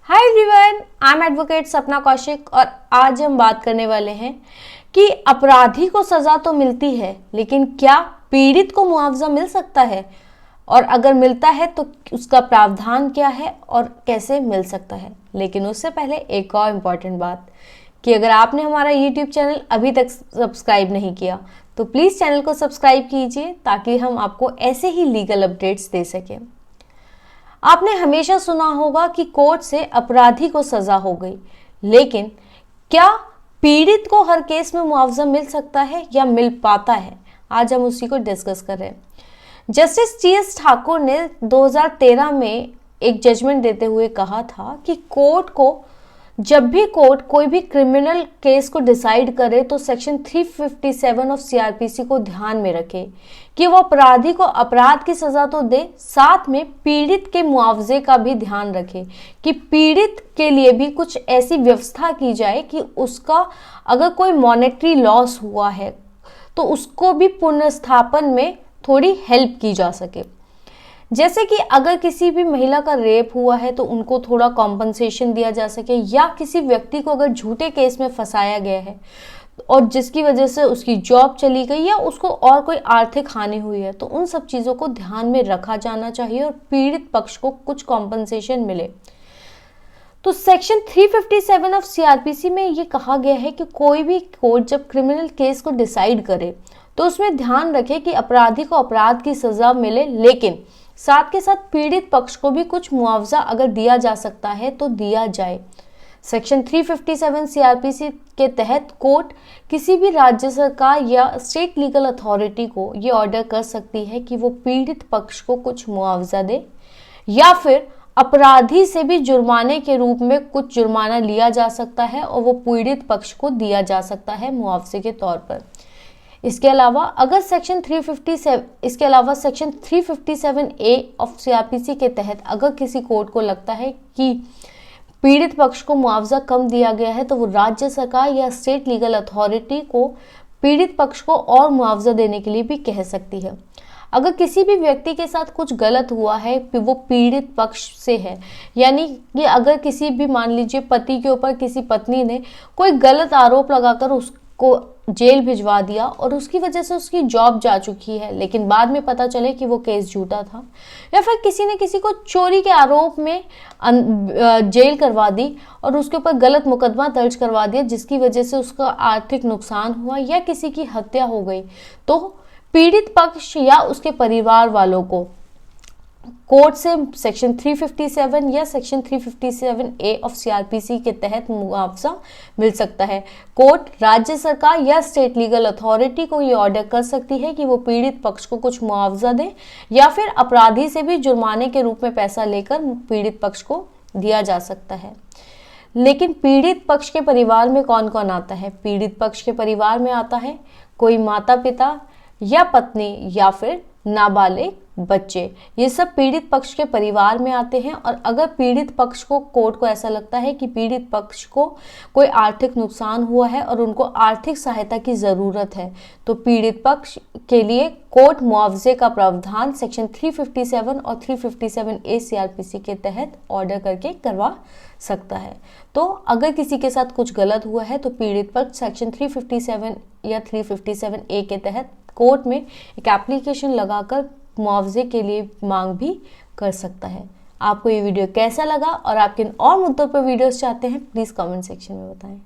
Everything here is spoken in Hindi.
Hi everyone, I am advocate सपना कौशिक और आज हम बात करने वाले हैं कि अपराधी को सजा तो मिलती है, लेकिन क्या पीड़ित को मुआवजा मिल सकता है, और अगर मिलता है तो उसका प्रावधान क्या है और कैसे मिल सकता है। लेकिन उससे पहले एक और इम्पॉर्टेंट बात कि अगर आपने हमारा यूट्यूब चैनल अभी तक सब्सक्राइब नहीं किया तो प्लीज़ चैनल को सब्सक्राइब कीजिए ताकि हम आपको ऐसे ही लीगल अपडेट्स दे सकें। आपने हमेशा सुना होगा कि कोर्ट से अपराधी को सजा हो गई, लेकिन क्या पीड़ित को हर केस में मुआवजा मिल सकता है या मिल पाता है? आज हम उसी को डिस्कस कर रहे हैं। Justice T.S.. ठाकुर ने 2013 में एक जजमेंट देते हुए कहा था कि जब भी कोर्ट कोई भी क्रिमिनल केस को डिसाइड करे तो सेक्शन 357 ऑफ सीआरपीसी को ध्यान में रखे कि वो अपराधी को अपराध की सजा तो दे, साथ में पीड़ित के मुआवजे का भी ध्यान रखे कि पीड़ित के लिए भी कुछ ऐसी व्यवस्था की जाए कि उसका अगर कोई मॉनेटरी लॉस हुआ है तो उसको भी पुनर्स्थापन में थोड़ी हेल्प की जा सके। जैसे कि अगर किसी भी महिला का रेप हुआ है तो उनको थोड़ा कॉम्पनसेशन दिया जा सके, या किसी व्यक्ति को अगर झूठे केस में फंसाया गया है और जिसकी वजह से उसकी जॉब चली गई या उसको और कोई आर्थिक हानि हुई है, तो उन सब चीज़ों को ध्यान में रखा जाना चाहिए और पीड़ित पक्ष को कुछ कॉम्पनसेशन मिले। तो सेक्शन 357 ऑफ सीआरपीसी में ये कहा गया है कि कोई भी कोर्ट जब क्रिमिनल केस को डिसाइड करे तो उसमें ध्यान रखे कि अपराधी को अपराध की सजा मिले, लेकिन साथ के साथ पीड़ित पक्ष को भी कुछ मुआवजा अगर दिया जा सकता है तो दिया जाए। सेक्शन 357 सीआरपीसी के तहत कोर्ट किसी भी राज्य सरकार या स्टेट लीगल अथॉरिटी को ये ऑर्डर कर सकती है कि वो पीड़ित पक्ष को कुछ मुआवजा दे, या फिर अपराधी से भी जुर्माने के रूप में कुछ जुर्माना लिया जा सकता है और वो पीड़ित पक्ष को दिया जा सकता है मुआवजे के तौर पर। इसके अलावा अगर सेक्शन 357A ऑफ सीआरपीसी के तहत अगर किसी कोर्ट को लगता है कि पीड़ित पक्ष को मुआवजा कम दिया गया है तो वो राज्य सरकार या स्टेट लीगल अथॉरिटी को पीड़ित पक्ष को और मुआवजा देने के लिए भी कह सकती है। अगर किसी भी व्यक्ति के साथ कुछ गलत हुआ है वो पीड़ित पक्ष से है, यानी कि अगर किसी भी मान लीजिए पति के ऊपर किसी पत्नी ने कोई गलत आरोप लगाकर उसको जेल भिजवा दिया और उसकी वजह से उसकी जॉब जा चुकी है, लेकिन बाद में पता चले कि वो केस झूठा था, या फिर किसी ने किसी को चोरी के आरोप में जेल करवा दी और उसके ऊपर गलत मुकदमा दर्ज करवा दिया जिसकी वजह से उसका आर्थिक नुकसान हुआ या किसी की हत्या हो गई, तो पीड़ित पक्ष या उसके परिवार वालों को कोर्ट से सेक्शन 357 या सेक्शन 357A ऑफ सीआरपीसी के तहत मुआवजा मिल सकता है। कोर्ट राज्य सरकार या स्टेट लीगल अथॉरिटी को ये ऑर्डर कर सकती है कि वो पीड़ित पक्ष को कुछ मुआवजा दे, या फिर अपराधी से भी जुर्माने के रूप में पैसा लेकर पीड़ित पक्ष को दिया जा सकता है। लेकिन पीड़ित पक्ष के परिवार में कौन कौन आता है? पीड़ित पक्ष के परिवार में आता है कोई माता पिता या पत्नी या फिर नाबालिग बच्चे, ये सब पीड़ित पक्ष के परिवार में आते हैं। और अगर पीड़ित पक्ष को कोर्ट को ऐसा लगता है कि पीड़ित पक्ष को कोई आर्थिक नुकसान हुआ है और उनको आर्थिक सहायता की ज़रूरत है तो पीड़ित पक्ष के लिए कोर्ट मुआवजे का प्रावधान सेक्शन 357 और 357A सीआरपीसी के तहत ऑर्डर करके करवा सकता है। तो अगर किसी के साथ कुछ गलत हुआ है तो पीड़ित पक्ष सेक्शन 357 या 357A के तहत कोर्ट में एक एप्लीकेशन लगाकर मुआवजे के लिए मांग भी कर सकता है। आपको ये वीडियो कैसा लगा और आप किन और मुद्दों पर वीडियोस चाहते हैं प्लीज़ कमेंट सेक्शन में बताएं।